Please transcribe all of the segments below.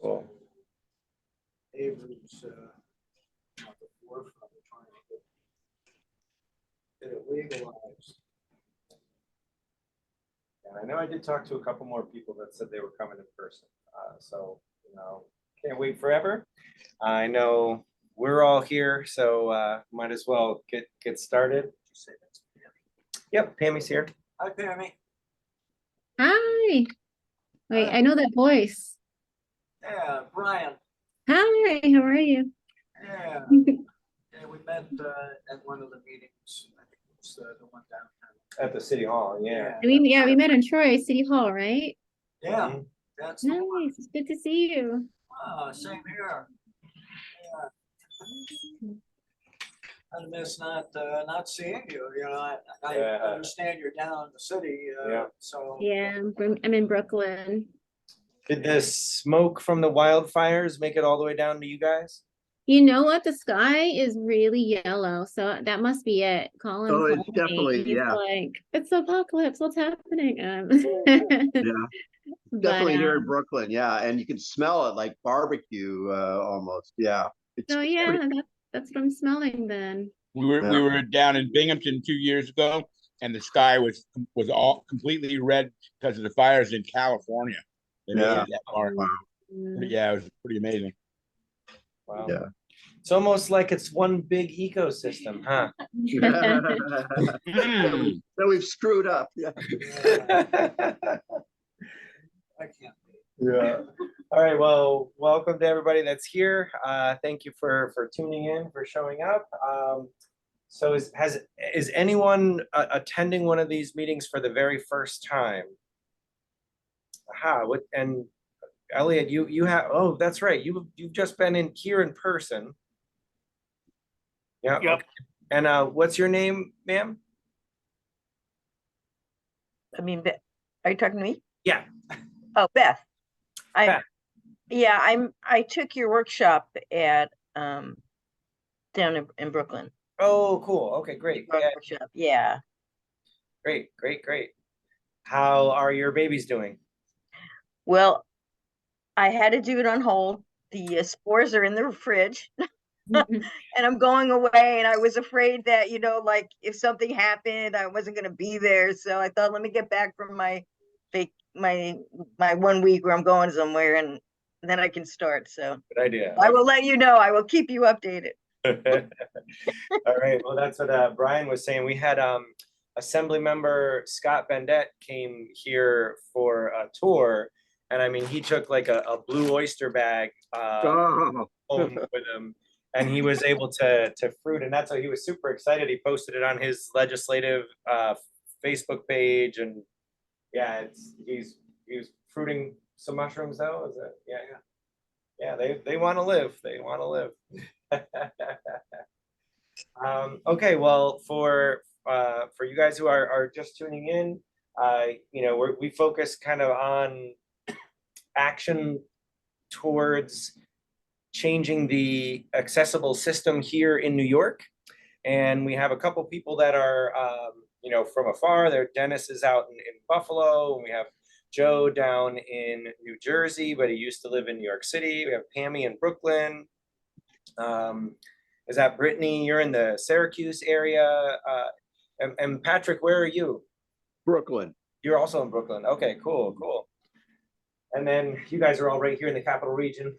Cool. Neighbors at the forefront of trying to get it legalized. And I know I did talk to a couple more people that said they were coming in person. So, can't wait forever. I know we're all here, so might as well get started. Yep, Pammy's here. Hi, Pammy. Hi. Wait, I know that voice. Yeah, Brian. Hi, how are you? Yeah. Yeah, we met at one of the meetings. I think it was the one downtown. At the city hall, yeah. We met in Troy City Hall, right? Yeah, that's the one. Nice. It's good to see you. Same here. Yeah. I miss not seeing you. I understand you're down in the city. So Yeah, I'm in Brooklyn. Did the smoke from the wildfires make it all the way down to you guys? You know what? The sky is really yellow, so that must be it. Colin Oh, it's told me. definitely, He's yeah. like, it's apocalypse. What's happening? Yeah, But, definitely here in Brooklyn. Yeah, and you can smell it like barbecue almost. Yeah. So yeah, that's what I'm smelling then. We were down in Binghamton 2 years ago, and the sky was all completely red because of the fires in California. They made it that far. Wow. Yeah, it was pretty amazing. Wow. Yeah. It's almost like it's one big ecosystem, huh? So we've screwed up. Yeah. I can't. Yeah. All right. Well, welcome to everybody that's here. Thank you for tuning in, for showing up. So is anyone attending one of these meetings for the very first time? And Elliot, you have, oh, that's right. You've just been here in person. Yeah. Yep. Okay. And what's your name, ma'am? I mean, are you talking to me? Yeah. Oh, Beth. Beth. I took your workshop at down in Brooklyn. Oh, cool. Okay, great. Yeah. Workshop. Yeah. Great. How are your babies doing? Well, I had to do it on hold. The spores are in the fridge. And I'm going away, and I was afraid that, like if something happened, I wasn't going to be there. So I thought, let me get back from my 1 week where I'm going somewhere, and then I can start. So Good idea. I will let you know. I will keep you updated. All right. Well, that's what Brian was saying. We had Assembly Member Scott Bendette came here for a tour, and I mean, he took like a blue oyster bag home with him. And he was able to fruit, and that's why he was super excited. He posted it on his legislative Facebook page, and yeah, he was fruiting some mushrooms though. Is it? Yeah. They want to live. They want to live. Okay, well, for you guys who are just tuning in, we focus kind of on action towards changing the accessible system here in New York. And we have a couple people that are, from afar. Dennis is out in Buffalo, and we have Joe down in New Jersey, but he used to live in New York City. We have Pammy in Brooklyn. Is that Brittany? You're in the Syracuse area. And Patrick, where are you? Brooklyn. You're also in Brooklyn. Okay, cool. And then you guys are all right here in the capital region.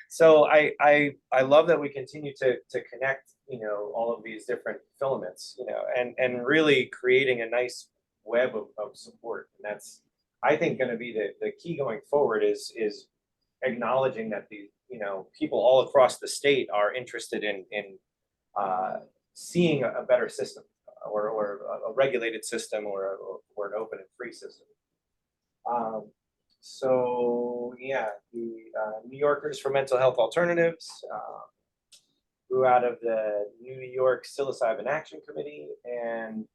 So I love that we continue to connect, all of these different filaments, and really creating a nice web of support. And that's, I think, going to be the key going forward is acknowledging that the, people all across the state are interested in seeing a better system or a regulated system or an open and free system. So yeah, the New Yorkers for Mental Health Alternatives grew out of the New York Psilocybin Action Committee, and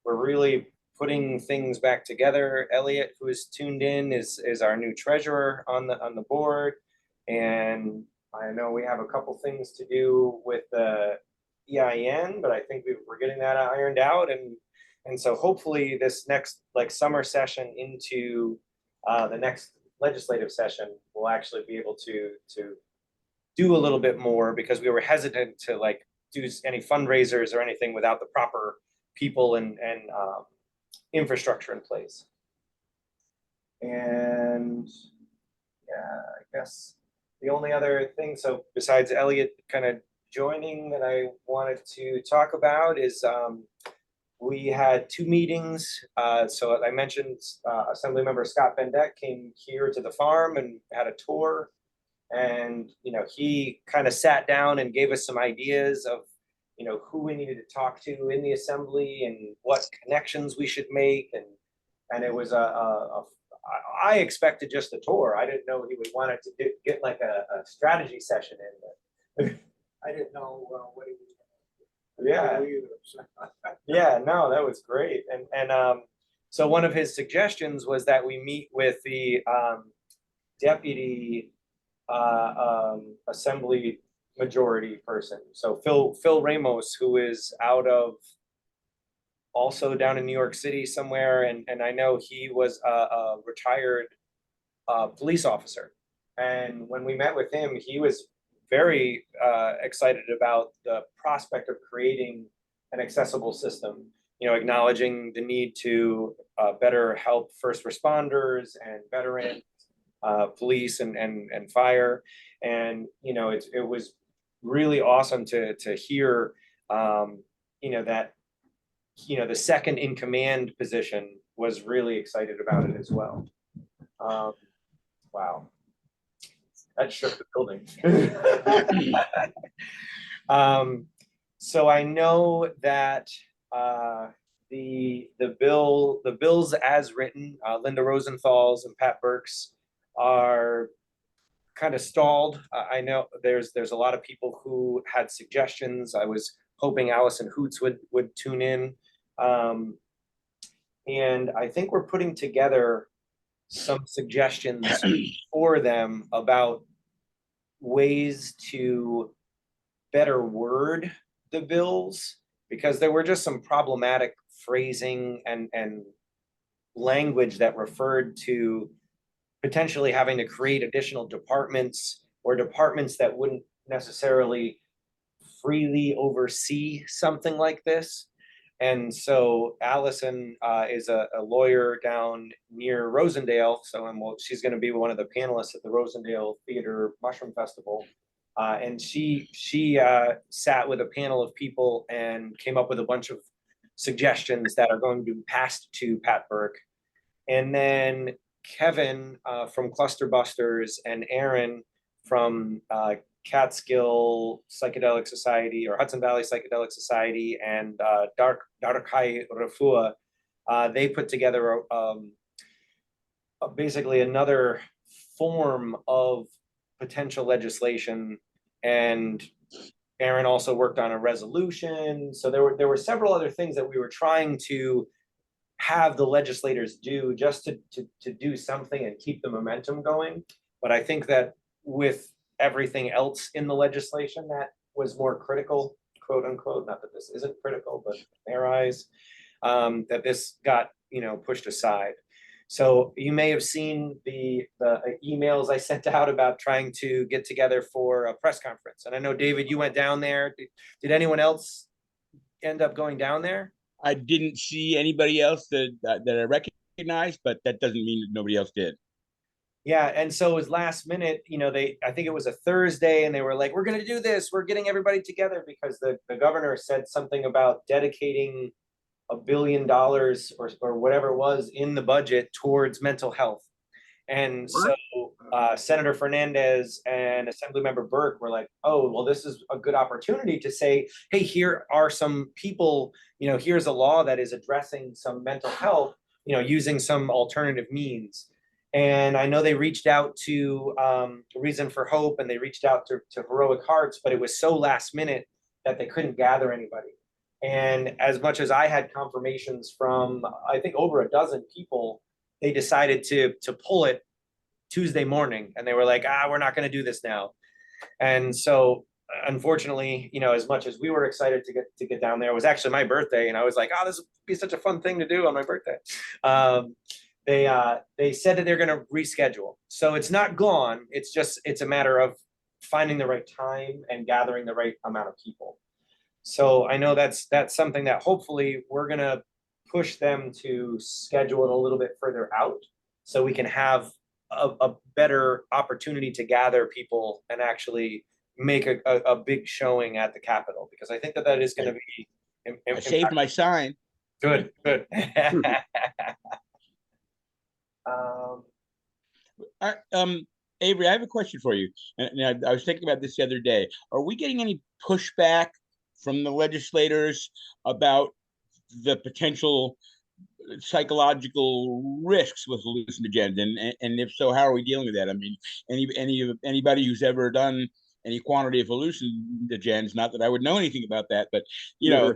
we're really putting things back together. Elliot, who is tuned in, is our new treasurer on the board, and I know we have a couple things to do with the EIN, but I think we're getting that ironed out, and so hopefully this next summer session into the next legislative session, we'll actually be able to do a little bit more, because we were hesitant to like do any fundraisers or anything without the proper people and infrastructure in place. And yeah, I guess the only other thing, so besides Elliot kind of joining, that I wanted to talk about is we had 2 meetings. So I mentioned Assemblymember Scott Bendett came here to the farm and had a tour. And, you know, he kind of sat down and gave us some ideas of, you know, who we needed to talk to in the assembly and what connections we should make. And it was I expected just a tour. I didn't know he would want it to get like a strategy session in. I didn't know what he was Yeah. gonna do either, so. Yeah, no, that was great. And so one of his suggestions was that we meet with the deputy assembly majority person. So Phil Ramos, who is out of also down in New York City somewhere, and I know he was a retired police officer. And when we met with him, he was very excited about the prospect of creating an accessible system, you know, acknowledging the need to better help first responders and veterans, police and fire. And, you know, it was really awesome to hear, you know, that, you know, the second in command position was really excited about it as well. Wow. That shook the building. So I know that the bills as written, Linda Rosenthal's and Pat Burke's, are kind of stalled. I know there's a lot of people who had suggestions. I was hoping Allison Hoots would tune in. And I think we're putting together some suggestions for them about ways to better word the bills, because there were just some problematic phrasing and language that referred to potentially having to create additional departments, or departments that wouldn't necessarily freely oversee something like this. And so Allison is a lawyer down near Rosendale. So she's going to be one of the panelists at the Rosendale Theater Mushroom Festival. And she sat with a panel of people and came up with a bunch of suggestions that are going to be passed to Pat Burke. And then Kevin from Cluster Busters and Aaron from Catskill Psychedelic Society, or Hudson Valley Psychedelic Society, and Darkai Rafua, they put together basically another form of potential legislation. And Aaron also worked on a resolution. So there were several other things that we were trying to have the legislators do, just to do something and keep the momentum going. But I think that with everything else in the legislation that was more critical, quote unquote, not that this isn't critical, but in their eyes, that this got, you know, pushed aside. So you may have seen the emails I sent out about trying to get together for a press conference. And I know, David, you went down there. Did anyone else end up going down there? I didn't see anybody else that I recognized, but that doesn't mean that nobody else did. Yeah, and so it was last minute, you know, I think it was a Thursday, and they were like, we're gonna do this, we're getting everybody together, because the governor said something about dedicating $1 billion or whatever it was in the budget towards mental health. And so Senator Fernandez and Assemblymember Burke were like, oh, well, this is a good opportunity to say, hey, here are some people, you know, here's a law that is addressing some mental health, you know, using some alternative means. And I know they reached out to Reason for Hope, and they reached out to Heroic Hearts, but it was so last minute that they couldn't gather anybody. And as much as I had confirmations from, I think, over a dozen people, they decided to pull it Tuesday morning, and they were like, we're not going to do this now. And so, unfortunately, you know, as much as we were excited to get down there, it was actually my birthday, and I was like, this would be such a fun thing to do on my birthday. they said that they're going to reschedule. So it's not gone. It's a matter of finding the right time and gathering the right amount of people. So I know that's something that hopefully we're going to push them to schedule it a little bit further out so we can have a better opportunity to gather people and actually make a big showing at the Capitol, because I think that is going to be I saved my sign. good. Avery, I have a question for you. And I was thinking about this the other day. Are we getting any pushback from the legislators about the potential psychological risks with hallucinogens? And if so, how are we dealing with that? I mean, anybody who's ever done any quantity of hallucinogens, not that I would know anything about that, but you know,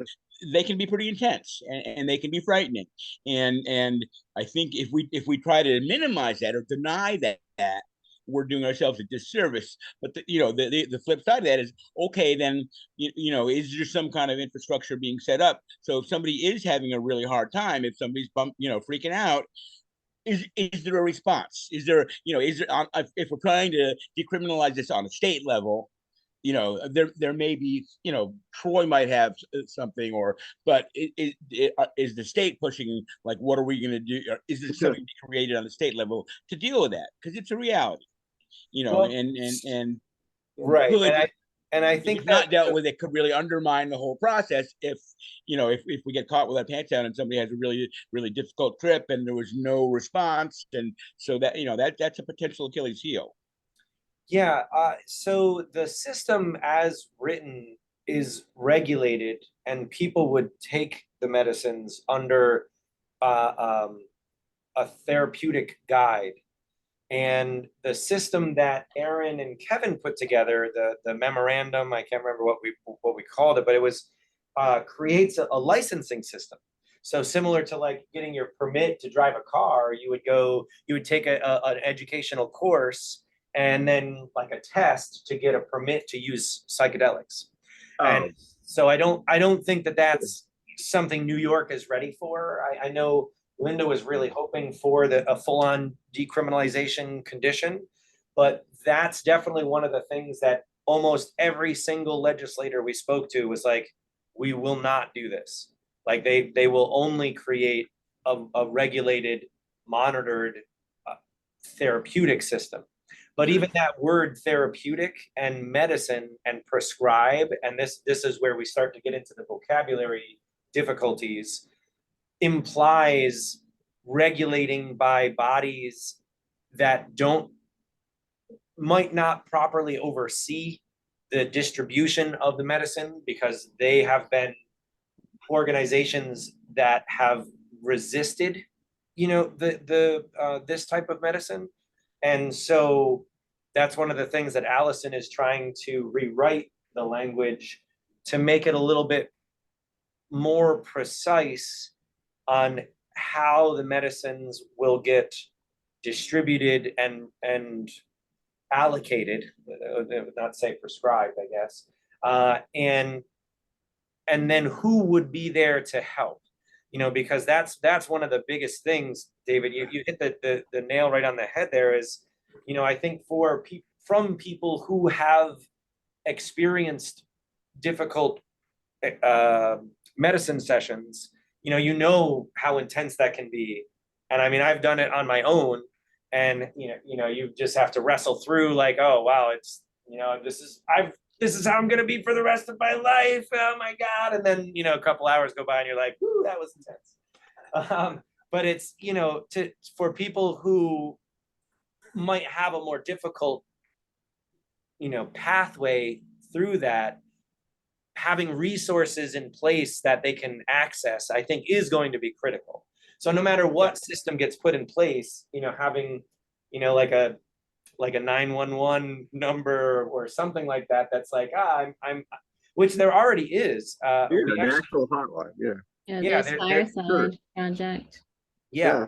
they can be pretty intense and they can be frightening. And I think if we try to minimize that or deny that, we're doing ourselves a disservice. But the flip side of that is, okay, then is there some kind of infrastructure being set up so if somebody is having a really hard time, if somebody's freaking out, is there a response? Is there if we're trying to decriminalize this on a state level, there may be, Troy might have something, but is the state pushing, like, what are we going to do? Is there something created on the state level to deal with that? Because it's a reality, Well, and right. could, and I think if not dealt with, it could really undermine the whole process if we get caught with our pants down and somebody has a really, really difficult trip and there was no response. And so that's a potential Achilles heel. Yeah, so the system as written is regulated, and people would take the medicines under a therapeutic guide. And the system that Aaron and Kevin put together, the memorandum, I can't remember what we called it, but it was creates a licensing system. So similar to like getting your permit to drive a car, you would take an educational course and then like a test to get a permit to use psychedelics. And so I don't think that that's something New York is ready for. I know Linda was really hoping for a full-on decriminalization condition, but that's definitely one of the things that almost every single legislator we spoke to was like, we will not do this. Like they will only create a regulated, monitored therapeutic system. But even that word therapeutic and medicine and prescribe, and this is where we start to get into the vocabulary difficulties, implies regulating by bodies that might not properly oversee the distribution of the medicine, because they have been organizations that have resisted, this type of medicine. And so that's one of the things that Allison is trying to rewrite the language to make it a little bit more precise on how the medicines will get distributed and allocated, not say prescribed, I guess, and then who would be there to help, because that's one of the biggest things, David. You hit the nail right on the head there. Is, I think from people who have experienced difficult medicine sessions, how intense that can be. And I mean, I've done it on my own, and you just have to wrestle through, like, oh wow, it's this is how I'm gonna be for the rest of my life. Oh my God. And then a couple hours go by and you're like, whoo, that was intense. But it's for people who might have a more difficult pathway through that, having resources in place that they can access, I think, is going to be critical. So no matter what system gets put in place, having, like a 911 number or something like that, that's like, I'm which there already is. The actual hotline, Yeah, there's Fireside Project. Yeah.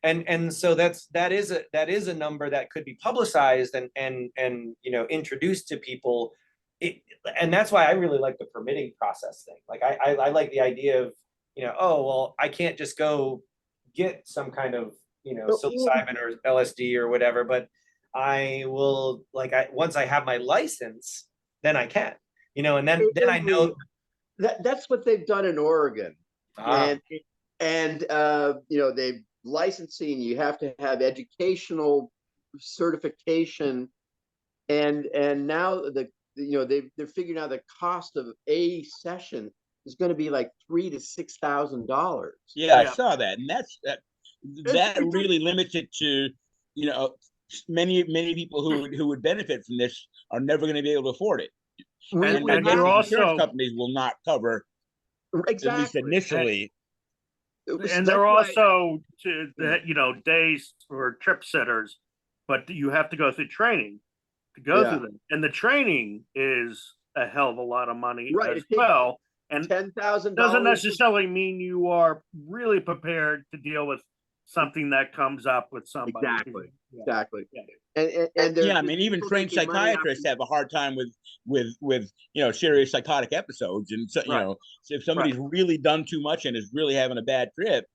And so that is a number that could be publicized and introduced to people. And that's why I really like the permitting process thing. Like I like the idea of, oh well, I can't just go get some kind of, Well, psilocybin or LSD or whatever, but I will once I have my license, then I can, and then I know. That's what they've done in Oregon. Ah, And they've licensing, you have to have educational certification, and now they're figuring out the cost of a session is going to be like $3,000 to $6,000. Yeah, I Yeah. saw that, and that It's really limits it to, many people who would benefit from this are never going to be able to afford it, And- and I and guess you're the insurance also- companies will not cover, at least exactly. initially. And That's they're why- also days for trip sitters, but you have to go through training to go Yeah. through them. And the training is a hell of a lot of money Right, as it takes well. And $10,000 doesn't necessarily mean you are really prepared to deal with something that comes up with somebody. Exactly. Yeah. Exactly. Yeah. And there's Yeah, I just mean, even people trained making money off psychiatrists have a hard time with serious psychotic episodes, and so Right. so if somebody's really done too much and is really having a bad trip,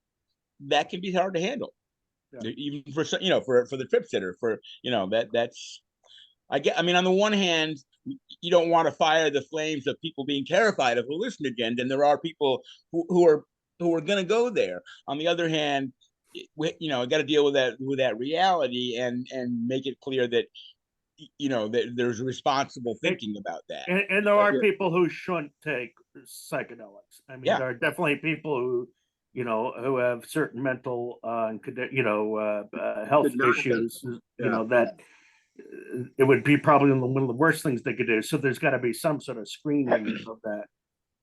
that can be hard to handle. Yeah. Even for for the trip sitter, that's I mean, on the one hand, you don't want to fire the flames of people being terrified of hallucinogens, and there are people who are going to go there. On the other hand, got to deal with that reality and make it clear that that there's responsible thinking about that. And there are people who shouldn't take psychedelics. I mean, Yeah. there are definitely people who, who have certain mental, health Should not take issues, Yeah. that it would be probably one of the worst things they could do. So there's got to be some sort of screening of that.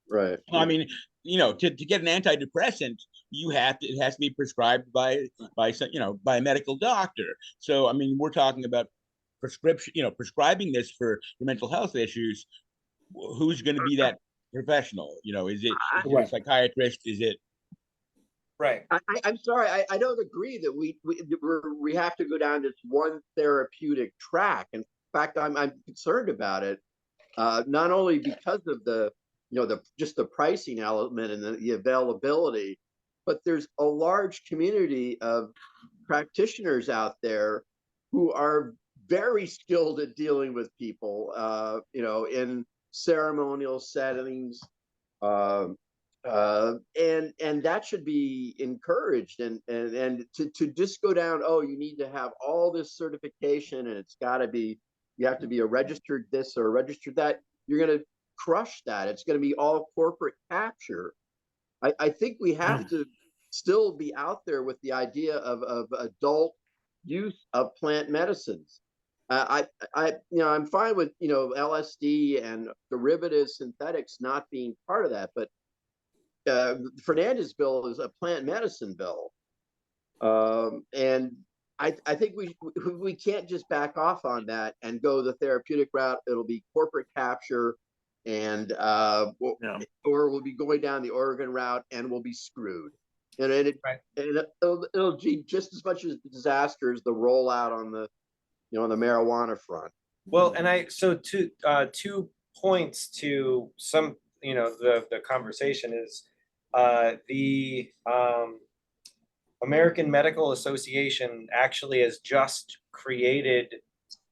Right. I mean, to get an antidepressant, it has to be prescribed by a medical doctor. So I mean, we're talking about prescribing this for mental health issues. Who's going to be that professional? Is it a psychiatrist? Is it? right. I'm sorry. I don't agree that we have to go down this one therapeutic track. In fact, I'm concerned about it, not only because of the just the pricing element and the availability, but there's a large community of practitioners out there who are very skilled at dealing with people, in ceremonial settings. And that should be encouraged, and to just go down, oh, you need to have all this certification, and you have to be a registered this or a registered that. You're going to crush that. It's going to be all corporate capture. I think we have to still be out there with the idea of adult use of plant medicines. I'm fine with LSD and derivative synthetics not being part of that, but Fernandez bill is a plant medicine bill, and I think we can't just back off on that and go the therapeutic route. It'll be corporate capture, and or we'll be going down the Oregon route and we'll be screwed. And it'll be just as much as a disaster as the rollout on the the marijuana front. Well, and so 2 points to some, the conversation is the American Medical Association actually has just created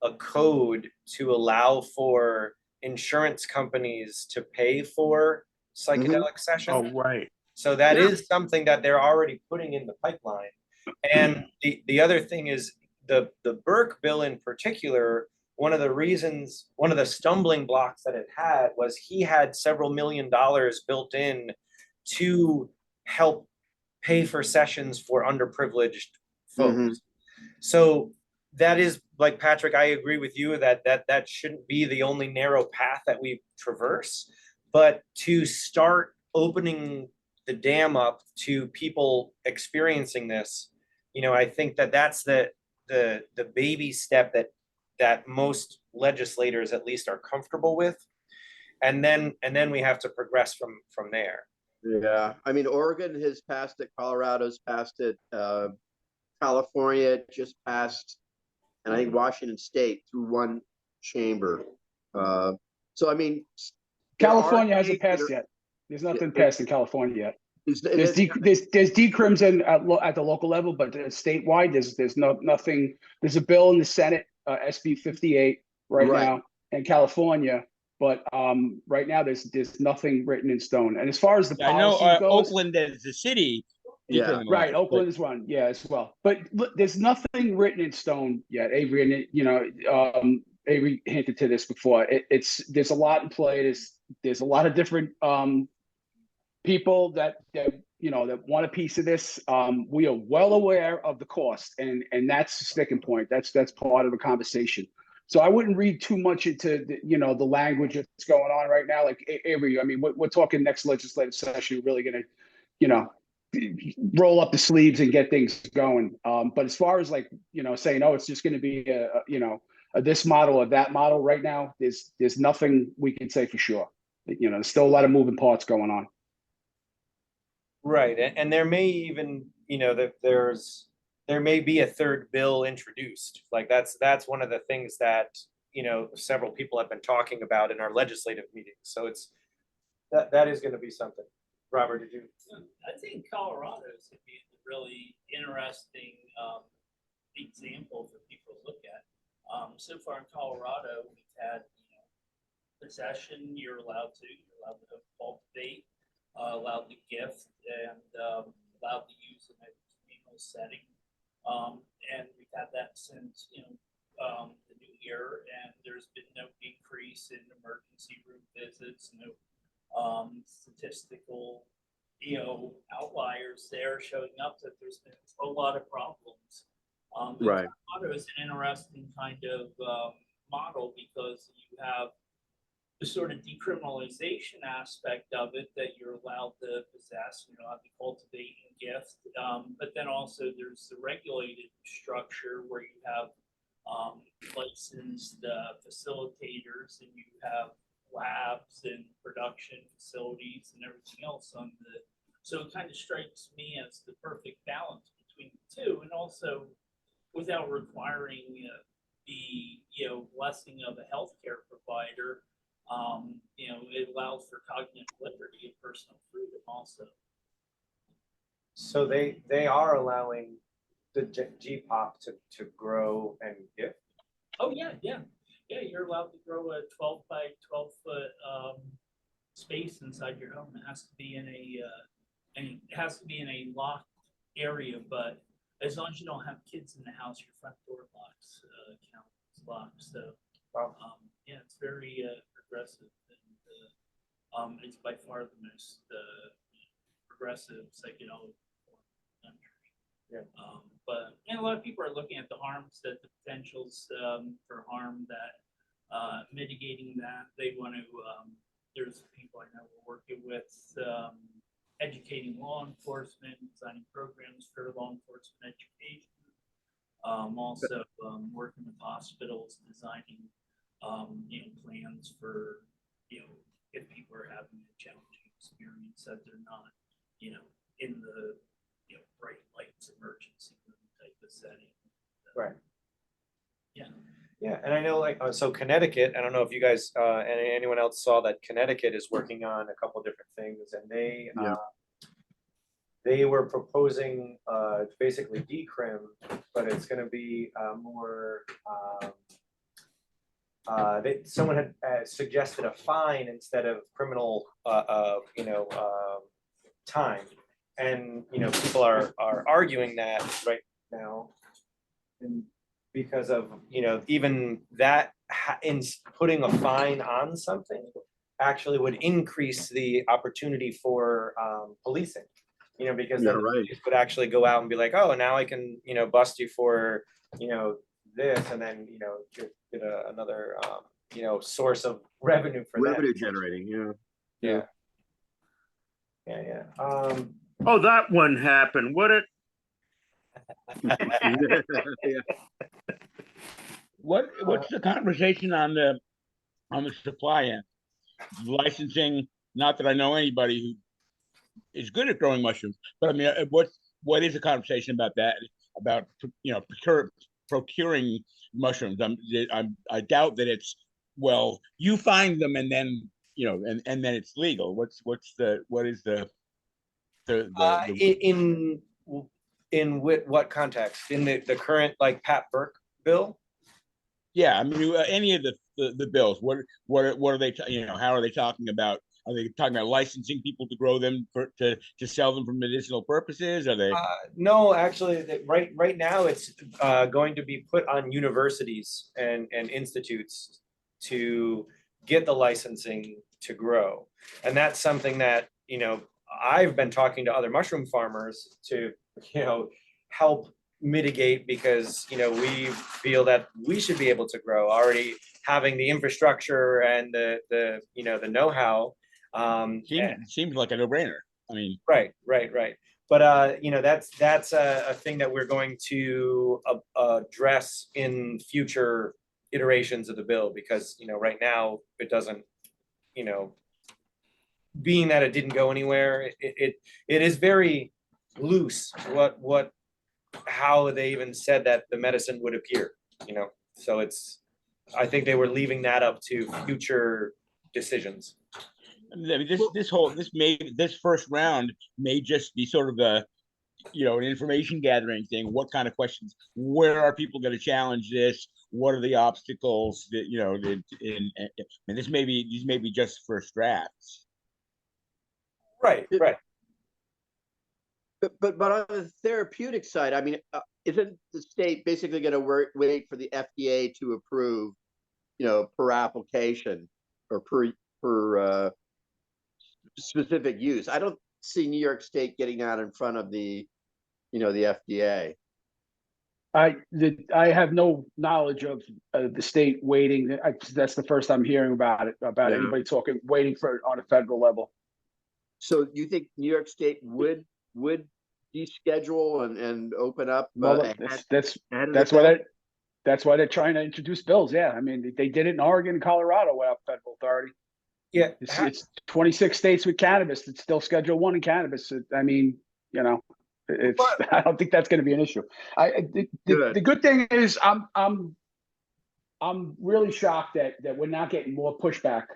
a code to allow for insurance companies to pay for psychedelic sessions. Oh, right. So that is something that they're already putting in the pipeline. And the other thing is the Burke bill in particular, one of the stumbling blocks that it had was he had several $1 million built in to help pay for sessions for underprivileged folks. So that is, like Patrick, I agree with you that shouldn't be the only narrow path that we traverse, but to start opening the dam up to people experiencing this, I think that's the baby step that most legislators at least are comfortable with, and then we have to progress from there. Yeah, I mean, Oregon has passed it, Colorado's passed it, California just passed, and I think Washington State through one chamber. So I mean, California hasn't passed yet. There's nothing passed in California yet. There's decrims at the local level, but statewide, there's nothing. There's a bill in the Senate, SB 58 right now in California, but right now there's nothing written in stone. And as far as the policy I know goes, Oakland as the city. yeah, right. Oakland is one, yeah, as well. But look, there's nothing written in stone yet. Avery, and Avery hinted to this before. There's a lot in play. There's a lot of different people that want a piece of this. We are well aware of the cost, and that's the sticking point. That's part of the conversation. So I wouldn't read too much into the language that's going on right now. Like Avery, I mean, we're talking next legislative session. We're really going to roll up the sleeves and get things going. But as far as saying, oh, it's just going to be a this model or that model right now, there's nothing we can say for sure. There's still a lot of moving parts going on. Right, and there may even, there may be a third bill introduced. Like that's one of the things that, several people have been talking about in our legislative meetings. So that is going to be something. Robert, did you? I think Colorado is going to be a really interesting example for people to look at. So far in Colorado, we've had possession. You're allowed to cultivate, allowed to gift, and allowed to use in a communal setting. And we've had that since the new year, and there's been no increase in emergency room visits, no statistical outliers there showing up that there's been a lot of problems. Right. Colorado is an interesting kind of model because you have the sort of decriminalization aspect of it, that you're allowed to possess, allowed to cultivate and gift, but then also there's the regulated structure where you have licensed facilitators, and you have labs and production facilities and everything else on the. So it kind of strikes me as the perfect balance between the two, and also without requiring the blessing of a healthcare provider. It allows for cognitive liberty and personal freedom also. So they are allowing the GPOP to grow and gift. Oh yeah. You're allowed to grow a 12 by 12 foot space inside your home. It has to be in a locked area, but as long as you don't have kids in the house, your front door locks count as locked. So it's very progressive, and it's by far the most progressive psychedelic form in the country. Yeah. But a lot of people are looking at the harms, that the potentials for harm, that mitigating that. They want to. There's people I know we're working with, educating law enforcement, designing programs for law enforcement education. Also working with hospitals, designing plans for if people are having a challenging experience, that they're not in the bright lights emergency room type of setting. Right. Yeah. Yeah, and I know so Connecticut, I don't know if you guys and anyone else saw that Connecticut is working on a couple different things, and they were proposing basically decrim, but it's going to be more. Someone had suggested a fine instead of criminal, time, and people are arguing that right now, and because of even that in putting a fine on something actually would increase the opportunity for policing. Because then the police would actually go out and be like, oh, now I can bust you for this, and then get another source of revenue for revenue generating. Yeah. Oh, that one happened. Would it? What's the conversation on the supply end? Licensing, not that I know anybody who is good at growing mushrooms, but I mean, what is the conversation about that? About procuring mushrooms? I doubt that it's, well, you find them and then and then it's legal. What is the In what context? In the current like Pat Burke bill? Yeah, I mean, any of the bills. What are they? How are they talking about? Are they talking about licensing people to grow them to sell them for medicinal purposes? Are they? No, actually, right now it's going to be put on universities and institutes to get the licensing to grow, and that's something that I've been talking to other mushroom farmers to help mitigate, because we feel that we should be able to grow, already having the infrastructure and the know-how. Seems like a no-brainer. I mean, right. But that's a thing that we're going to address in future iterations of the bill, because right now it doesn't, being that it didn't go anywhere, it is very loose how they even said that the medicine would appear, so I think they were leaving that up to future decisions. I mean, this first round may just be sort of an information gathering thing. What kind of questions? Where are people going to challenge this? What are the obstacles that and these may be just first drafts. Right. But on the therapeutic side, I mean, isn't the state basically going to wait for the FDA to approve, per application or per specific use? I don't see New York State getting out in front of the FDA. I have no knowledge of the state waiting. That's the first I'm hearing about it, anybody waiting for on a federal level. So you think New York State would deschedule and open up? Well, that's why they're trying to introduce bills. Yeah, I mean, they did it in Oregon and Colorado without federal authority. Yeah, it's 26 states with cannabis. It's still Schedule 1 in cannabis. I mean, I don't think that's going to be an issue. The good thing is I'm really shocked that we're not getting more pushback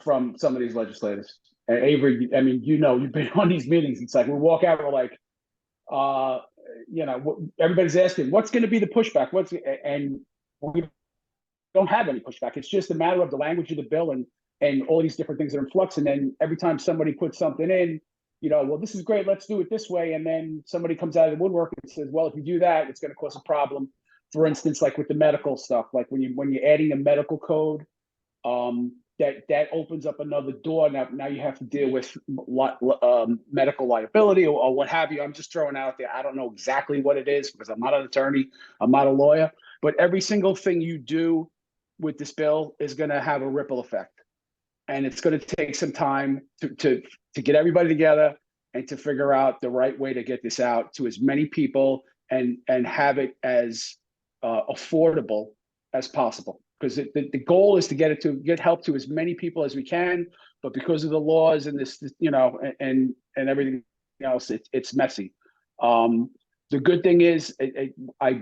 from some of these legislators. And Avery, I mean, you've been on these meetings. It's like we walk out, we're like, everybody's asking, what's going to be the pushback? And we don't have any pushback. It's just a matter of the language of the bill and all these different things that are in flux. And then every time somebody puts something in, well, this is great, let's do it this way. And then somebody comes out of the woodwork and says, well, if you do that, it's going to cause a problem. For instance, like with the medical stuff, like when you're adding a medical code, that opens up another door. Now you have to deal with medical liability or what have you. I'm just throwing out there. I don't know exactly what it is because I'm not an attorney. I'm not a lawyer. But every single thing you do with this bill is going to have a ripple effect. And it's going to take some time to get everybody together and to figure out the right way to get this out to as many people and have it as affordable as possible. Because the goal is to get help to as many people as we can, but because of the laws and this, and everything else, it's messy. The good thing is,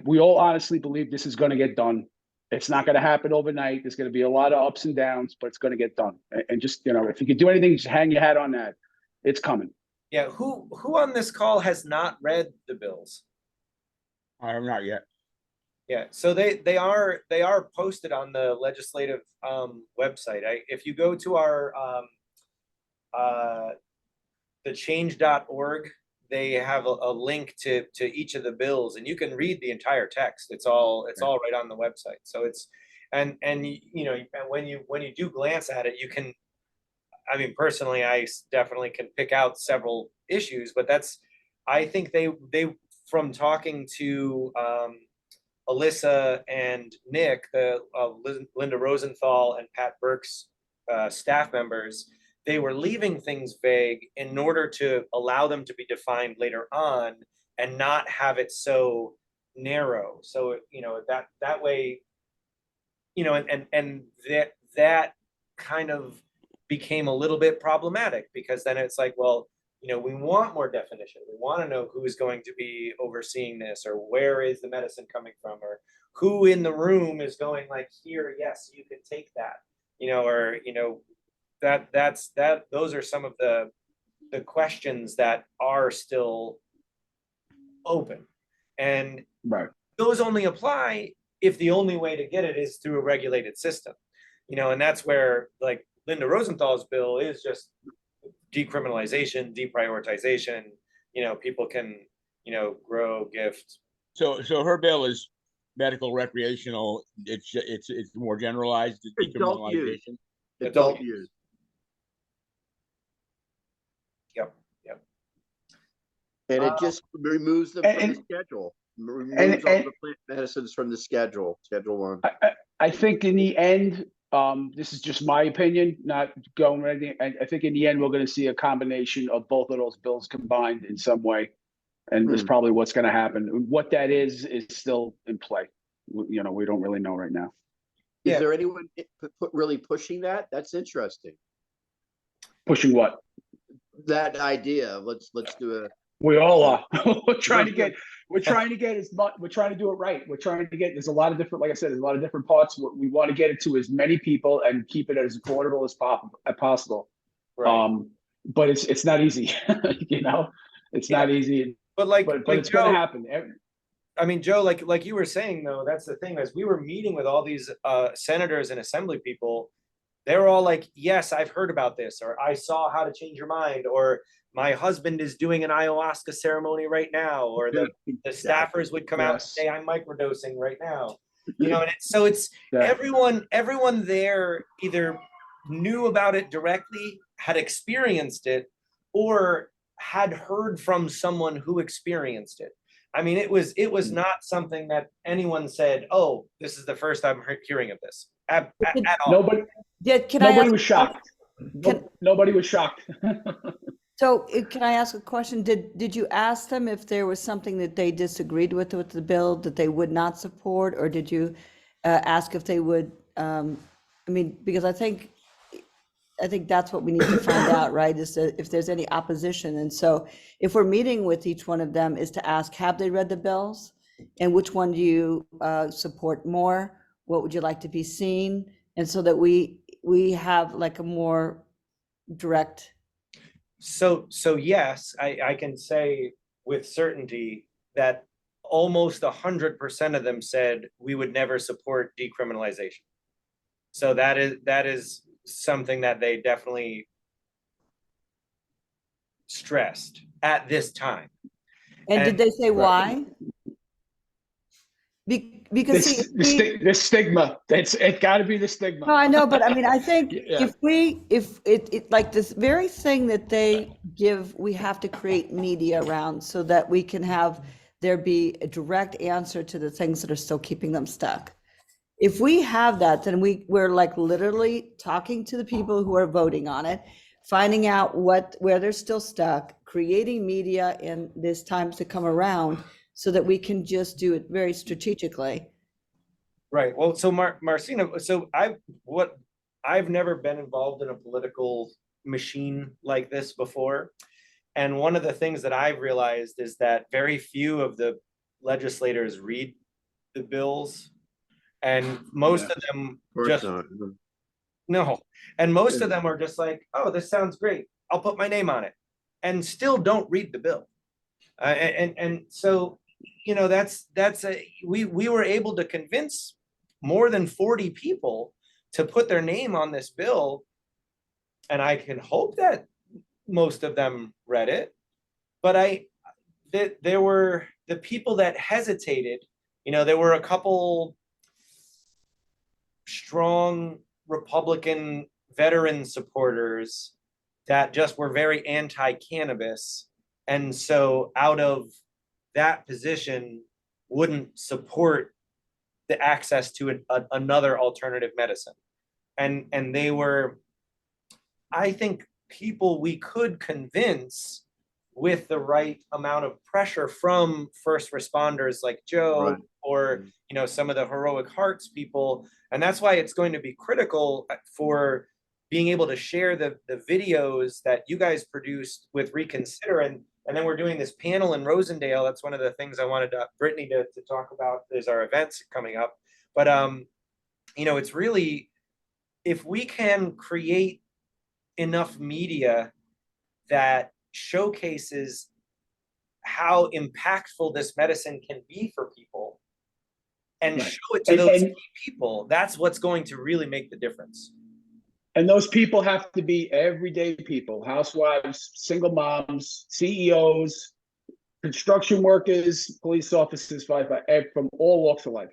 we all honestly believe this is going to get done. It's not going to happen overnight. There's going to be a lot of ups and downs, but it's going to get done. And just if you could do anything, just hang your hat on that. It's coming. Yeah. Who on this call has not read the bills? I have not yet. Yeah, so they are posted on the legislative website. If you go to our the change.org, they have a link to each of the bills, and you can read the entire text. It's all right on the website. So it's and when you do glance at it, you can. I mean, personally, I definitely can pick out several issues, but I think they from talking to Alyssa and Nick, the Linda Rosenthal and Pat Burke's staff members, they were leaving things vague in order to allow them to be defined later on and not have it so narrow. So that way, and that kind of became a little bit problematic, because then it's like, well, we want more definition. We want to know who is going to be overseeing this, or where is the medicine coming from, or who in the room is going like, here, yes, you can take that, or those are some of the the questions that are still open. And Right. those only apply if the only way to get it is through a regulated system. And that's where like Linda Rosenthal's bill is just decriminalization, deprioritization. People can, grow, gift. So her bill is medical, recreational. It's more generalized. Adult use. Decriminalization. Adult use. Yep. And it just removes them from the schedule. Removes all the plant medicines from the schedule. Schedule 1. I think in the end, this is just my opinion, not going with anything. I think in the end, we're going to see a combination of both of those bills combined in some way. And it's probably what's going to happen. What that is still in play. We don't really know right now. Is there anyone really pushing that? That's interesting. Pushing what? That idea. Let's do a. We all are. We're trying to do it right. We're trying to get, there's a lot of different, like I said, there's a lot of different parts. We want to get it to as many people and keep it as affordable as possible. Right. But it's not easy, it's not easy. But it's going to happen. I mean, Joe, like you were saying, though, that's the thing, as we were meeting with all these senators and assembly people, they were all like, yes, I've heard about this, or I saw How to Change Your Mind, or my husband is doing an ayahuasca ceremony right now, or the staffers would come out and say, I'm microdosing right now. And it's everyone there either knew about it directly, had experienced it, or had heard from someone who experienced it. I mean, it was not something that anyone said, oh, this is the first I'm hearing of this at all. Nobody was shocked. Nobody was shocked. So can I ask a question? Did you ask them if there was something that they disagreed with the bill that they would not support, or did you ask if they would? Because I think that's what we need to find out, right? Is that if there's any opposition. And so if we're meeting with each one of them, is to ask, have they read the bills? And which one do you support more? What would you like to be seen? And so that we have like a more direct. So yes, I can say with certainty that almost 100% of them said we would never support decriminalization. So that is something that they definitely stressed at this time. And did they say why? Because the stigma, it got to be the stigma. No, I know, but I mean, I think if it like this very thing that they give, we have to create media around so that we can have there be a direct answer to the things that are still keeping them stuck. If we have that, then we're like literally talking to the people who are voting on it, finding out where they're still stuck, creating media in this times to come around, so that we can just do it very strategically. Right. Well, so Marcina, so I've never been involved in a political machine like this before. And one of the things that I've realized is that very few of the legislators read the bills, and most of them just no. And most of them are just like, oh, this sounds great, I'll put my name on it, and still don't read the bill. And so, we were able to convince more than 40 people to put their name on this bill. And I can hope that most of them read it, but there were the people that hesitated. There were a couple strong Republican veteran supporters that just were very anti-cannabis. And so out of that position wouldn't support the access to another alternative medicine. And they were, I think, people we could convince with the right amount of pressure from first responders like Joe, right, or some of the heroic hearts people. And that's why it's going to be critical for being able to share the videos that you guys produced with Reconsider. And then we're doing this panel in Rosendale. That's one of the things I wanted Brittany to talk about. There's our events coming up. But it's really, if we can create enough media that showcases how impactful this medicine can be for people and Right. show it to And- those and- people, that's what's going to really make the difference. And those people have to be everyday people, housewives, single moms, CEOs, construction workers, police officers, firefighters, from all walks of life.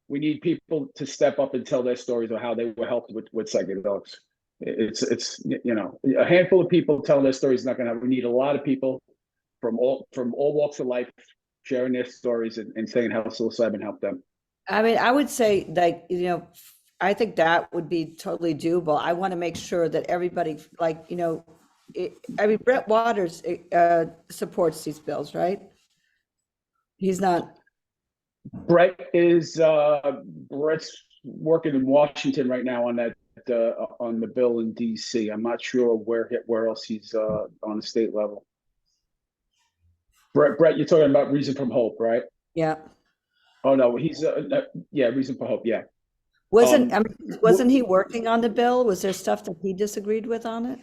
We need people to step up and tell their stories of how they were helped with psychedelics. It's you know, a handful of people telling their stories is not gonna happen. We need a lot of people from all walks of life sharing their stories and saying how psilocybin helped them. I mean, I would say like, you know, I think that would be totally doable. I want to make sure that everybody, like, you know, I mean, Brett Waters supports these bills, right? He's not, Brett's working in Washington right now on that on the bill in DC. I'm not sure where else he's on the state level. Brett, you're talking about Reason from Hope, right? yeah. Oh no, he's yeah, Reason for Hope, yeah. Wasn't, I mean, wasn't he working on the bill? Was there stuff that he disagreed with on it?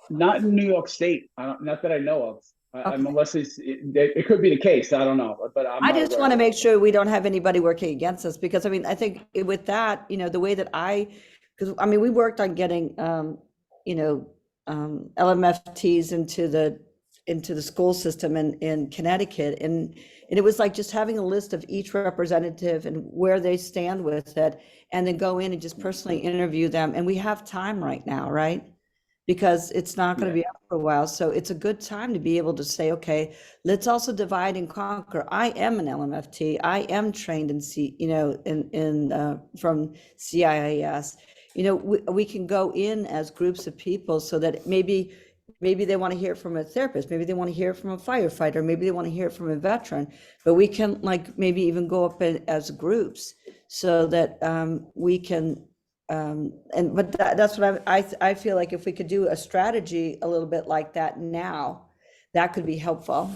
Not in New York State, not that I know of. Okay. Unless it could be the case, I don't know, but I just want to make sure we don't have anybody working against us, because I mean, I think with that, you know, the way that because I mean, we worked on getting, you know, LMFTs into the school system in Connecticut, and it was like just having a list of each representative and where they stand with it, and then go in and just personally interview them. And we have time right now, right? Because it's not going to be up for a while. So it's a good time to be able to say, okay, let's also divide and conquer. I am an LMFT. I am trained in from CIIS. You know, we can go in as groups of people so that maybe they want to hear from a therapist, maybe they want to hear from a firefighter, maybe they want to hear from a veteran, but we can like maybe even go up as groups so that we can. But that's what I feel like if we could do a strategy a little bit like that now, that could be helpful.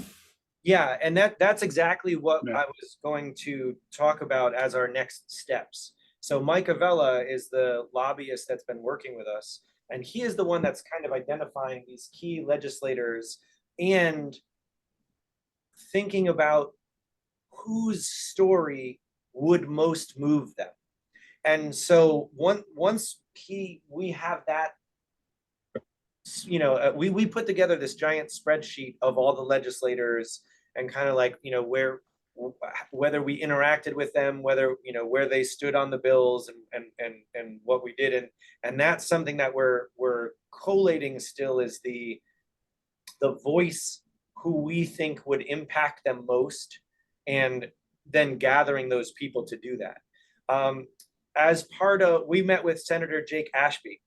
Yeah, and that's exactly what I was going to talk about as our next steps. So Mike Avella is the lobbyist that's been working with us, and he is the one that's kind of identifying these key legislators and thinking about whose story would most move them. And so once we have that, you know, we put together this giant spreadsheet of all the legislators and kind of like, you know, whether we interacted with them, whether, you know, where they stood on the bills and what we did. And that's something that we're collating still is the voice who we think would impact them most, and then gathering those people to do that. As part of, we met with Senator Jake Ashby,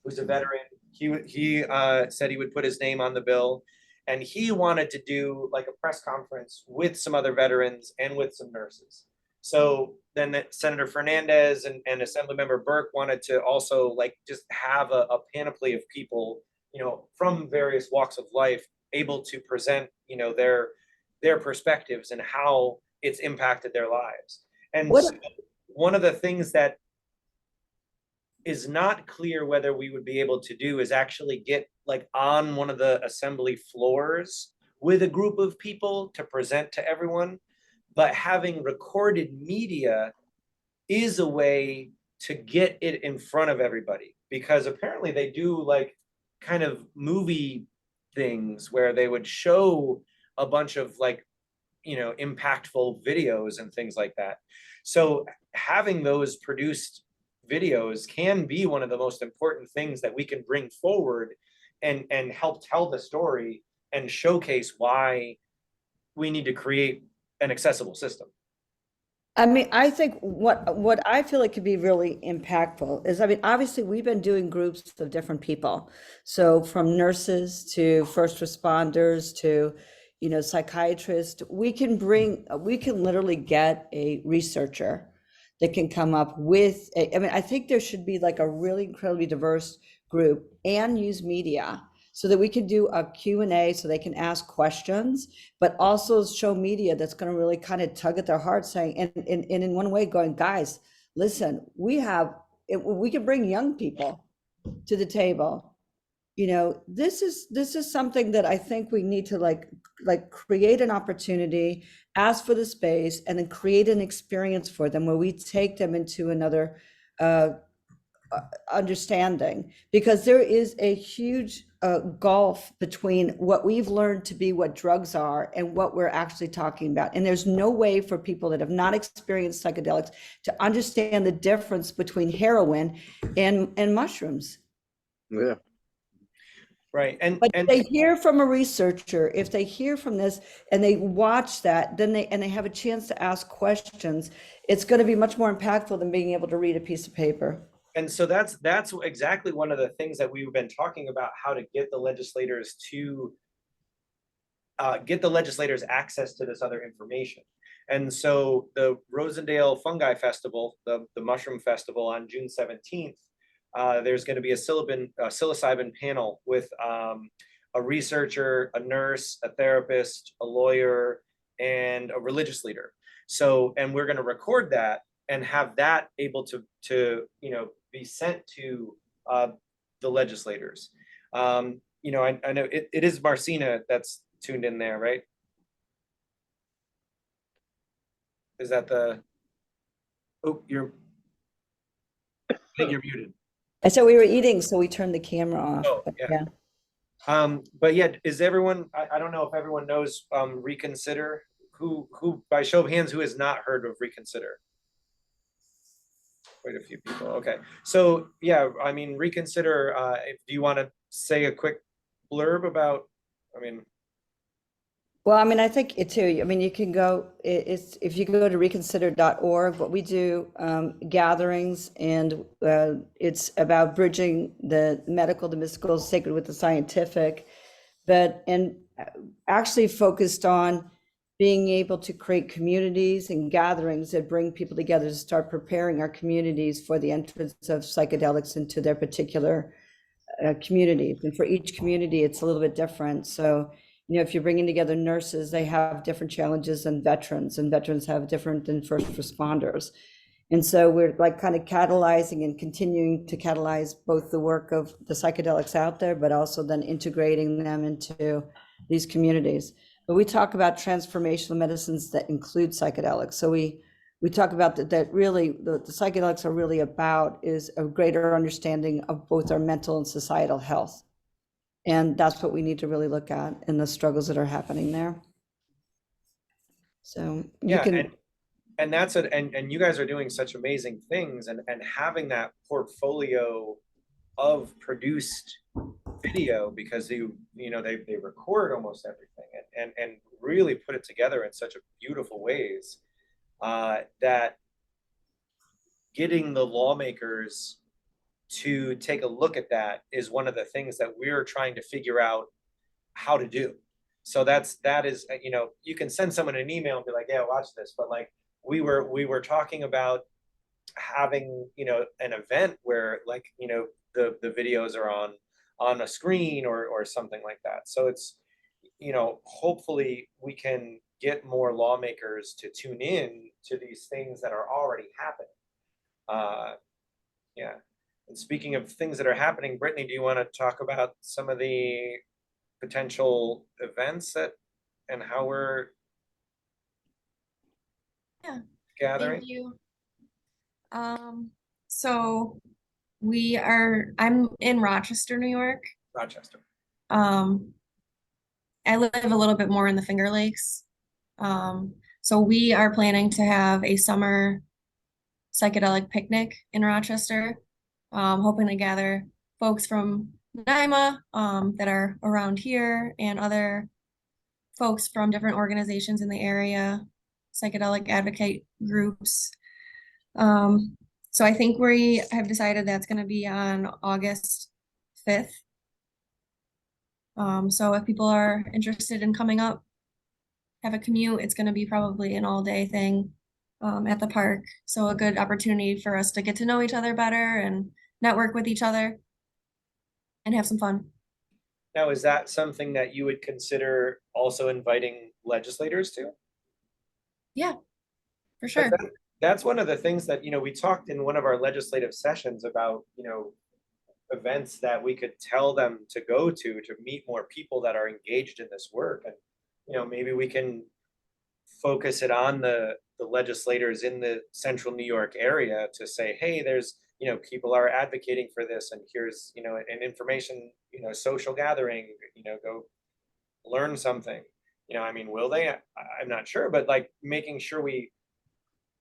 who's a veteran. He said he would put his name on the bill, and he wanted to do like a press conference with some other veterans and with some nurses. So then Senator Fernandez and Assemblymember Burke wanted to also like just have a panoply of people, you know, from various walks of life able to present, you know, their perspectives and how it's impacted their lives. And so one of the things that is not clear whether we would be able to do is actually get like on one of the assembly floors with a group of people to present to everyone. But having recorded media is a way to get it in front of everybody, because apparently they do like kind of movie things where they would show a bunch of like, you know, impactful videos and things like that. So having those produced videos can be one of the most important things that we can bring forward and help tell the story and showcase why we need to create an accessible system. I mean, I think what I feel like could be really impactful is, I mean, obviously we've been doing groups of different people. So from nurses to first responders to, you know, psychiatrists, we can literally get a researcher that can come up with, I mean, I think there should be like a really incredibly diverse group and use media so that we can do a Q&A so they can ask questions, but also show media that's going to really kind of tug at their heart saying, and in one way going, guys, listen, we can bring young people to the table you know, this is something that I think we need to like create an opportunity, ask for the space, and then create an experience for them where we take them into another understanding, because there is a huge gulf between what we've learned to be what drugs are and what we're actually talking about. And there's no way for people that have not experienced psychedelics to understand the difference between heroin and mushrooms. Yeah. Right. But if they hear from a researcher, if they hear from this and they watch that, then they have a chance to ask questions, it's going to be much more impactful than being able to read a piece of paper. And so that's exactly one of the things that we've been talking about, how to get the legislators to get the legislators access to this other information. And so the Rosendale Fungi Festival, the Mushroom Festival on June 17th, there's going to be a psilocybin panel with a researcher, a nurse, a therapist, a lawyer, and a religious leader. So, and we're going to record that and have that able to be sent to the legislators. I know it is Marcina that's tuned in there, right? Is that the? Oh, I think you're muted. I said we were eating, so we turned the camera off. Oh, yeah. But yeah, is everyone? I don't know if everyone knows Reconsider. Who by show of hands, who has not heard of Reconsider? Quite a few people. Okay, so yeah, I mean, Reconsider. Do you want to say a quick blurb about? Well, I mean, I think it too. I mean, you can go. If you go to reconsider.org, what we do gatherings, and it's about bridging the medical, the mystical, sacred with the scientific, and actually focused on being able to create communities and gatherings that bring people together to start preparing our communities for the entrance of psychedelics into their particular communities. And for each community, it's a little bit different. So, if you're bringing together nurses, they have different challenges than veterans, and veterans have different than first responders. And so we're like kind of catalyzing and continuing to catalyze both the work of the psychedelics out there, but also then integrating them into these communities. But we talk about transformational medicines that include psychedelics. So we talk about that really the psychedelics are really about is a greater understanding of both our mental and societal health. And that's what we need to really look at in the struggles that are happening there. So you can. And that's it. And you guys are doing such amazing things, and having that portfolio of produced video, because they record almost everything and really put it together in such a beautiful ways, that getting the lawmakers to take a look at that is one of the things that we're trying to figure out how to do. So that is you can send someone an email and be like, yeah, watch this, but like we were talking about having an event where the videos are on a screen or something like that. So it's hopefully we can get more lawmakers to tune in to these things that are already happening. Yeah. And speaking of things that are happening, Brittany, do you want to talk about some of the potential events and how we're gathering? Thank you. So I'm in Rochester, New York. Rochester. I live a little bit more in the Finger Lakes. So we are planning to have a summer psychedelic picnic in Rochester, hoping to gather folks from Nymha that are around here and other folks from different organizations in the area, psychedelic advocate groups. So I think we have decided that's going to be on August 5th. So if people are interested in coming up, have a commute, it's going to be probably an all-day thing at the park. So a good opportunity for us to get to know each other better and network with each other and have some fun. Now, is that something that you would consider also inviting legislators to? Yeah, for sure. That's one of the things that, we talked in one of our legislative sessions about, events that we could tell them to go to meet more people that are engaged in this work. And, you know, maybe we can focus it on the legislators in the central New York area to say, hey, there's, you know, people are advocating for this, and here's, you know, an information, you know, social gathering, you know, go learn something. You know, I mean, will they? I'm not sure, but like making sure we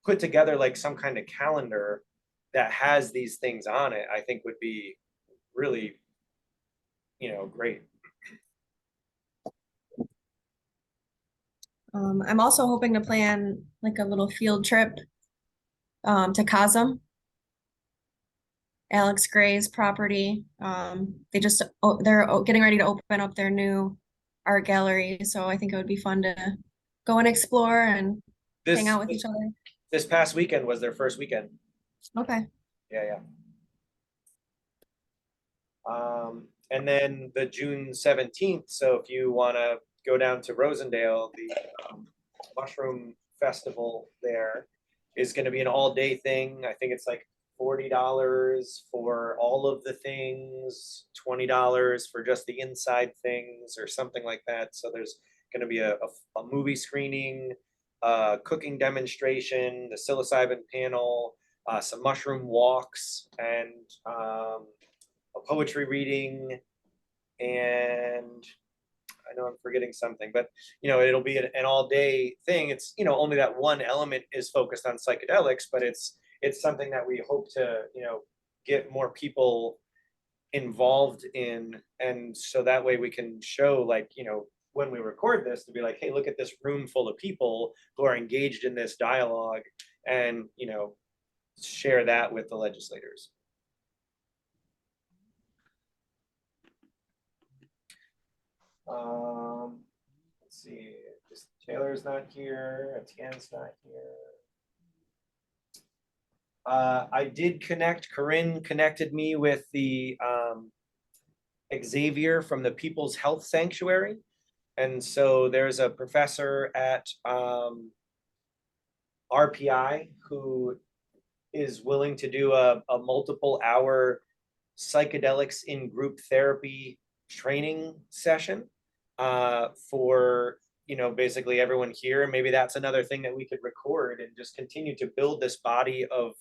put together like some kind of calendar that has these things on it, I think would be really, you know, great. I'm also hoping to plan like a little field trip to Kazum, Alex Gray's property. They're getting ready to open up their new art gallery, so I think it would be fun to go and explore and hang out with each other. This past weekend was their first weekend. Okay. Yeah. And then the June 17th. So if you want to go down to Rosendale, the Mushroom Festival there is going to be an all-day thing. I think it's like $40 for all of the things, $20 for just the inside things or something like that. So there's going to be a movie screening, cooking demonstration, the psilocybin panel, some mushroom walks, and a poetry reading, and I know I'm forgetting something, but you know, it'll be an all-day thing. It's, you know, only that one element is focused on psychedelics, but it's something that we hope to, you know, get more people involved in, and so that way we can show, like, you know, when we record this, to be like, hey, look at this room full of people who are engaged in this dialogue, and, you know, share that with the legislators. Let's see, Taylor's not here, Etienne's not here. I did connect, Corinne connected me with the Xavier from the People's Health Sanctuary. And so there's a professor at RPI who is willing to do a multiple hour psychedelics in group therapy training session for, you know, basically everyone here. And maybe that's another thing that we could record and just continue to build this body of,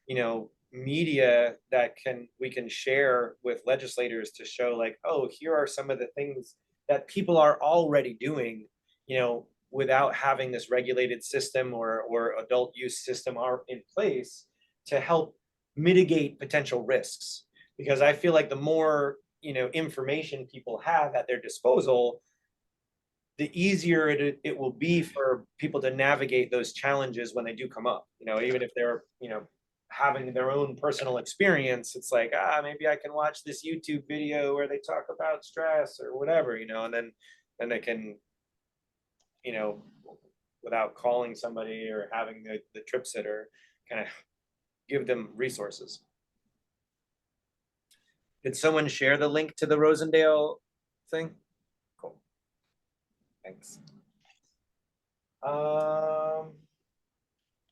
you know, media that we can share with legislators to show, like, oh, here are some of the things that people are already doing, you know, without having this regulated system or adult use system are in place to help mitigate potential risks. Because I feel like the more, you know, information people have at their disposal, the easier it will be for people to navigate those challenges when they do come up. You know, even if they're, you know, having their own personal experience, it's like, maybe I can watch this YouTube video where they talk about stress or whatever, you know, and then they can, you know, without calling somebody or having the trip sitter, kind of give them resources. Did someone share the link to the Rosendale thing? Cool. Thanks.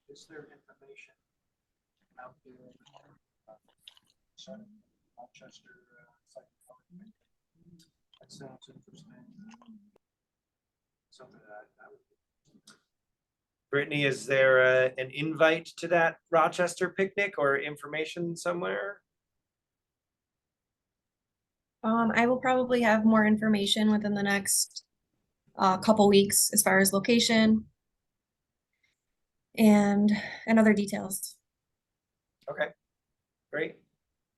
Is there information out there? Rochester, that sounds interesting. Something that I would. Brittany, is there an invite to that Rochester picnic or information somewhere? I will probably have more information within the next couple weeks as far as location and other details. Okay, great.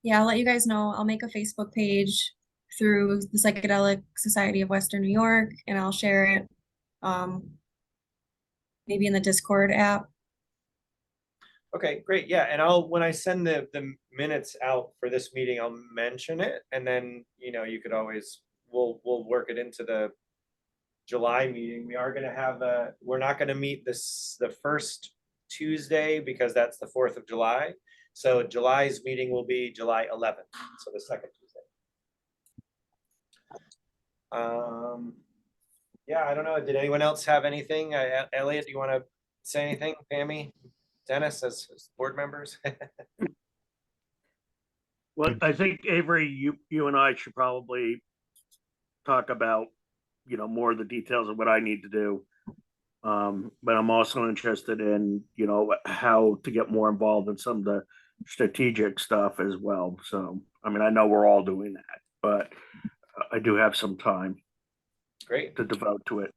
Yeah, I'll let you guys know. I'll make a Facebook page through the Psychedelic Society of Western New York, and I'll share it maybe in the Discord app. Okay, great. Yeah, and when I send the minutes out for this meeting, I'll mention it, and then, you know, you could always, we'll work it into the July meeting. We are going to have we're not going to meet the first Tuesday because that's the 4th of July. So July's meeting will be July 11th, so the second Tuesday. Yeah, I don't know. Did anyone else have anything? Elliot, do you want to say anything? Pammy, Dennis, as board members? Well, I think Avery, you and I should probably talk about, more of the details of what I need to do. But I'm also interested in, how to get more involved in some of the strategic stuff as well. So, I mean, I know we're all doing that, but I do have some time Great. to devote to it.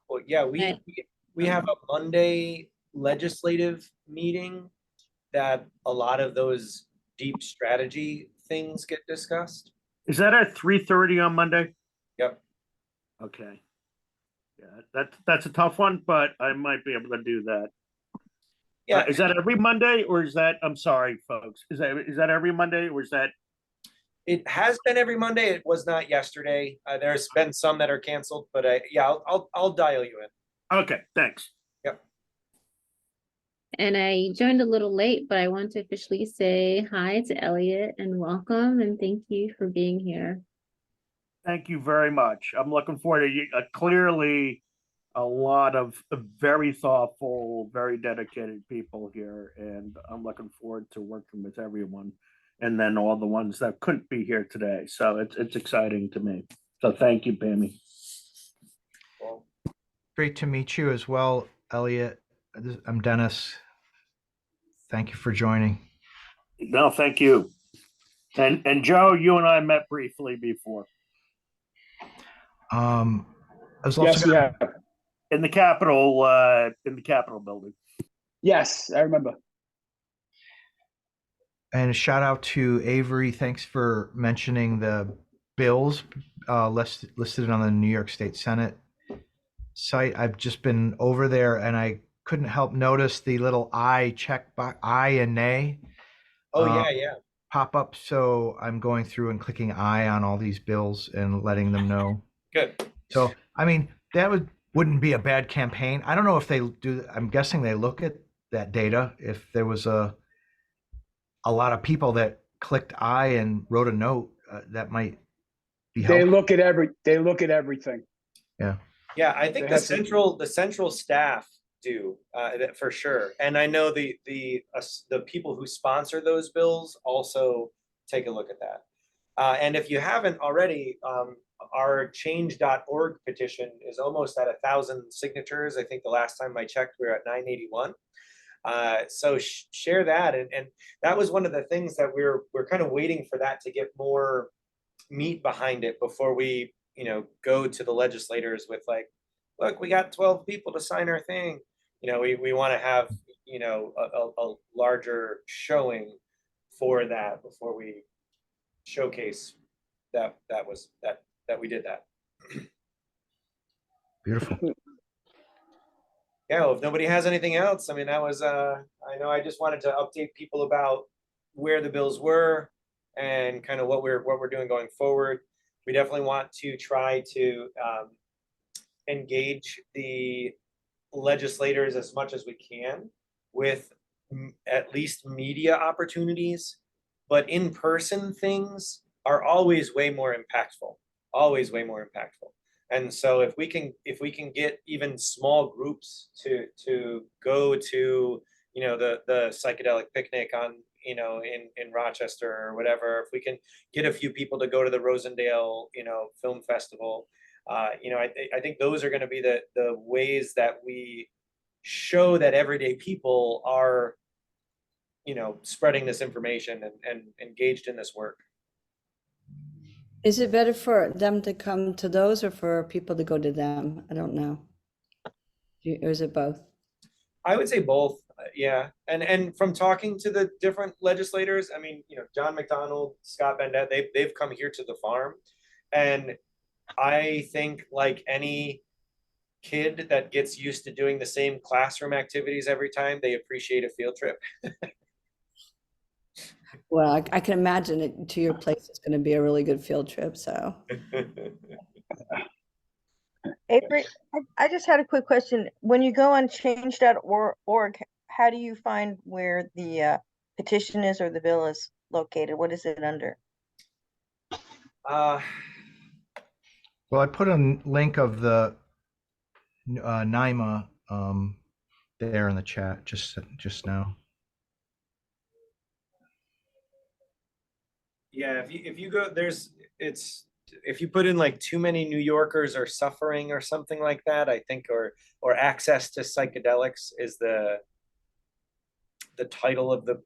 Well, yeah, we have a Monday legislative meeting that a lot of those deep strategy things get discussed. Is that at 3:30 on Monday? Yep. Okay. Yeah, that's a tough one, but I might be able to do that. Yeah. Is that every Monday or is that, I'm sorry, folks, is that every Monday or is that? It has been every Monday. It was not yesterday. There's been some that are canceled, but yeah, I'll dial you in. Okay, thanks. Yep. And I joined a little late, but I want to officially say hi to Elliot and welcome and thank you for being here. Thank you very much. I'm looking forward to clearly a lot of very thoughtful, very dedicated people here, and I'm looking forward to working with everyone, and then all the ones that couldn't be here today. So it's exciting to me. So thank you, Pammy. Well, great to meet you as well, Elliot. I'm Dennis. Thank you for joining. No, thank you. And Joe, you and I met briefly before. I was also Yes, we have. In the Capitol building. Yes, I remember. And a shout out to Avery. Thanks for mentioning the bills listed on the New York State Senate site. I've just been over there and I couldn't help notice the little I check box, I and nay. Oh yeah. Pop up. So I'm going through and clicking I on all these bills and letting them know. Good. So, I mean, that wouldn't be a bad campaign. I don't know if they do. I'm guessing they look at that data. If there was a lot of people that clicked I and wrote a note, that might be helpful. They look at everything. Yeah. Yeah, I think the central staff do that for sure. And I know the people who sponsor those bills also take a look at that. And if you haven't already, our change.org petition is almost at 1,000 signatures. I think the last time I checked, we were at 981. So share that. And that was one of the things that we're kind of waiting for that to get more meat behind it before we, go to the legislators with like, look, we got 12 people to sign our thing. We want to have, a larger showing for that before we showcase that we did that. Beautiful. Yeah, well, if nobody has anything else, I mean, that was, I know I just wanted to update people about where the bills were and kind of what we're doing going forward. We definitely want to try to engage the legislators as much as we can with at least media opportunities, but in-person things are always way more impactful, And so if we can get even small groups to go to, the psychedelic picnic on, in Rochester or whatever, if we can get a few people to go to the Rosendale, film festival, I think those are going to be the ways that we show that everyday people are, spreading this information and engaged in this work. Is it better for them to come to those or for people to go to them? I don't know. Or is it both? I would say both. Yeah. And from talking to the different legislators, I mean, John McDonald, Scott Bendett, they've come here to the farm. And I think like any kid that gets used to doing the same classroom activities every time, they appreciate a field trip. Well, I can imagine it to your place. It's going to be a really good field trip. So, Avery, I just had a quick question. When you go on change.org, how do you find where the petition is or the bill is located? What is it under? Well, I put a link of the Nymha there in the chat just now. Yeah, if you go, if you put in like too many New Yorkers are suffering or something like that, I think, or access to psychedelics is the title of the.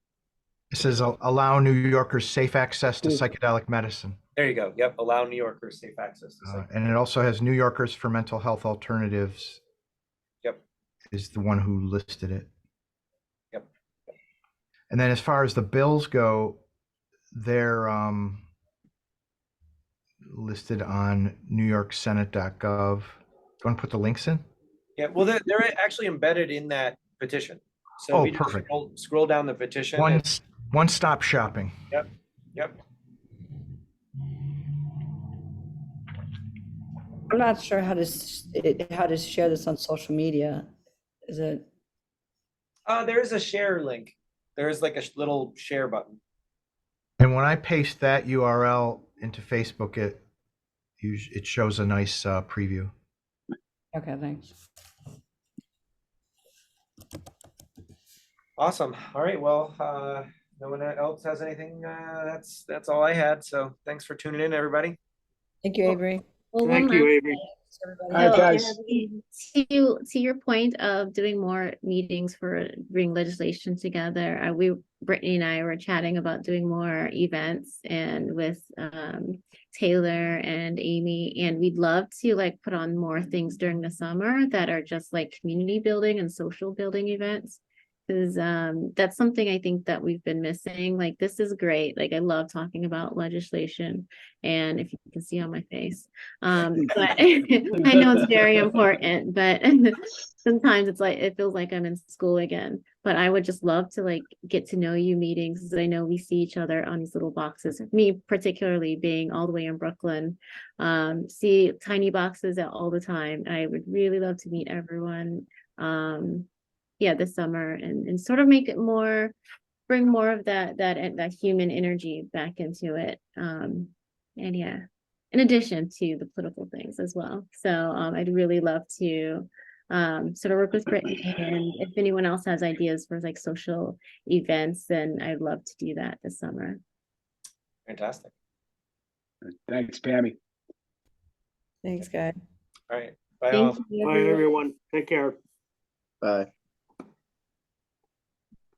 It says allow New Yorkers safe access to psychedelic medicine. There you go. Yep, allow New Yorkers safe access to psychedelics. And it also has New Yorkers for Mental Health Alternatives. Yep. Is the one who listed it. Yep. And then as far as the bills go, they're listed on newyorksenate.gov. Do you want to put the links in? Yeah, well, they're actually embedded in that petition. So Oh, we just perfect. Scroll down the petition. and- One-stop shopping. Yep. Yep. I'm not sure how to share this on social media. Is it? There is a share link. There is like a little share button. And when I paste that URL into Facebook, it shows a nice preview. Okay, thanks. Awesome. All right. Well, no one else has anything. That's all I had. So thanks for tuning in, everybody. Thank you, Avery. Well, Thank one you, last Avery. thing. All right, So, guys. to your point of doing more meetings for bring legislation together, Brittany and I were chatting about doing more events and with Taylor and Amy, and we'd love to like put on more things during the summer that are just like community building and social building events. Because that's something I think that we've been missing. Like, this is great. Like, I love talking about legislation, and if you can see on my face, but I know it's very important, but sometimes it's like it feels like I'm in school again. But I would just love to like get to know you meetings, because I know we see each other on these little boxes. Me particularly being all the way in Brooklyn, see tiny boxes all the time. I would really love to meet everyone. Yeah, this summer, and sort of make it more, bring more of that human energy back into it. And yeah, in addition to the political things as well. So I'd really love to sort of work with Brittany, and if anyone else has ideas for like social events, then I'd love to do that this summer. Fantastic. Thanks, Pammy. Thanks, guys. All right. Bye all. Thank you, Bye, everyone. Take care. Bye.